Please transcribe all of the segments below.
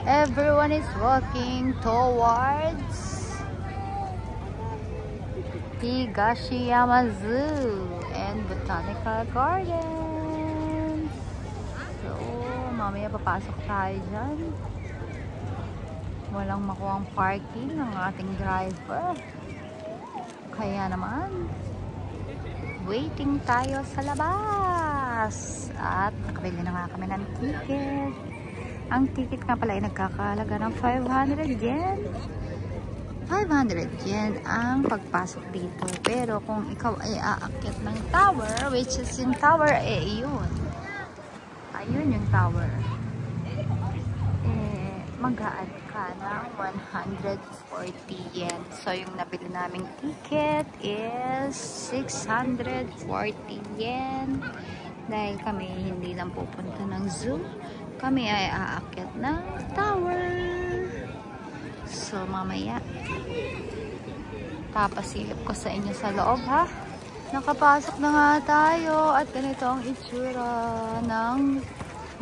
Everyone is walking towards Higashiyama Zoo and Botanical Gardens. So, mamaya papasok tayo dyan. Walang makuhang parking ng ating driver. Kaya naman, waiting tayo sa labas. At nakabili na nga kami ng ticket. Ang ticket nga pala ay nagkakahalaga ng 500 yen. 500 yen ang pagpasok dito. Pero kung ikaw ay aakyat ng tower, which is yung tower, yun. Ayun yung tower. Mag-a-add ka ng 140 yen. So, yung nabili naming ticket is 640 yen. Dahil kami hindi lang pupunta ng zoo, kami ay aakyat ng tower. So, mamaya, papasilip ko sa inyo sa loob, ha? Nakapasok na nga tayo at ganito ang itsura ng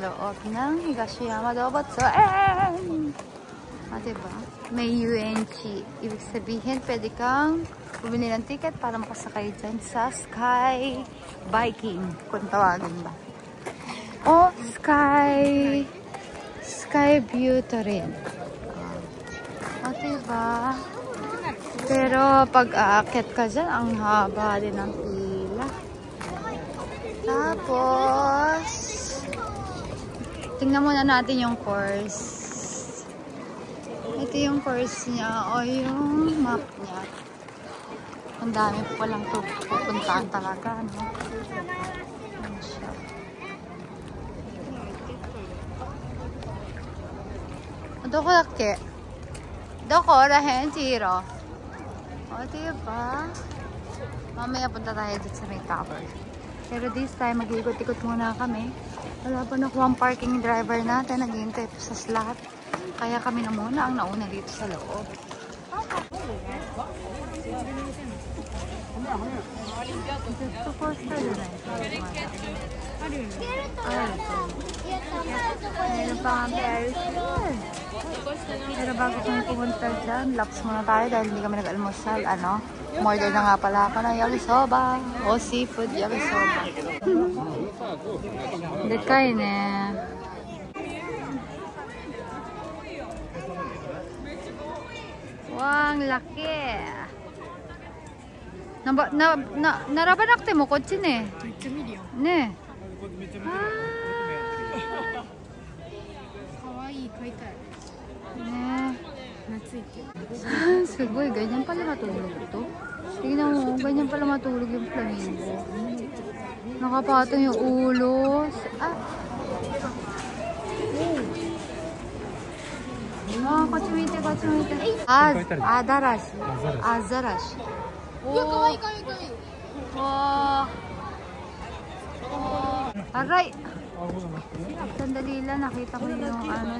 loob ng Higashiyama Doubotsu. Diba? May UNC. Ibig sabihin, pwede kang bumili ng ticket para makasakay dyan sa Sky Biking, kung tawagin ba. O Sky View to rin. Diba? Pero pag aakyat ka dyan, ang haba din ng pila. Tapos, tingnan muna natin yung course. Ito yung course niya o yung map niya. Ang dami po palang pupuntaan talaga, no? Ano siya? Doko dake? Doko rahen, Chiro? O, diba? Mamaya punta tayo dito sa may tower. Pero this time, mag-ikot-ikot muna kami. Wala pa nakuha ang parking driver natin. Naghihintay pa sa slot. Kaya kami na muna ang nauna dito sa loob. Gusto ko sa doon. Meron pa nga Paris yun. Pero bago kami pumunta dyan, laps muna tayo dahil hindi kami nag-almusal. Order na nga pala ako ng yakisoba o seafood yakisoba. Dekay ne. Wow, ang laki. Narabanakte mo kochi ne. Ne. Sugoy, ganyan pala matulog ito. Tingnan mo, ganyan pala matulog yung flamingo. Nakapatong yung ulo. Kachumite. Adarashi. Azarashi. Wow. Aray! Sandali lang, nakita ko yung zebra na.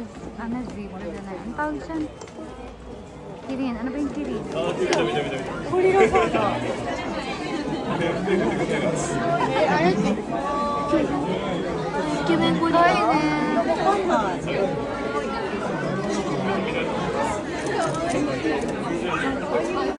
Ang tawag siya? Kirin. Ano ba yung kirin?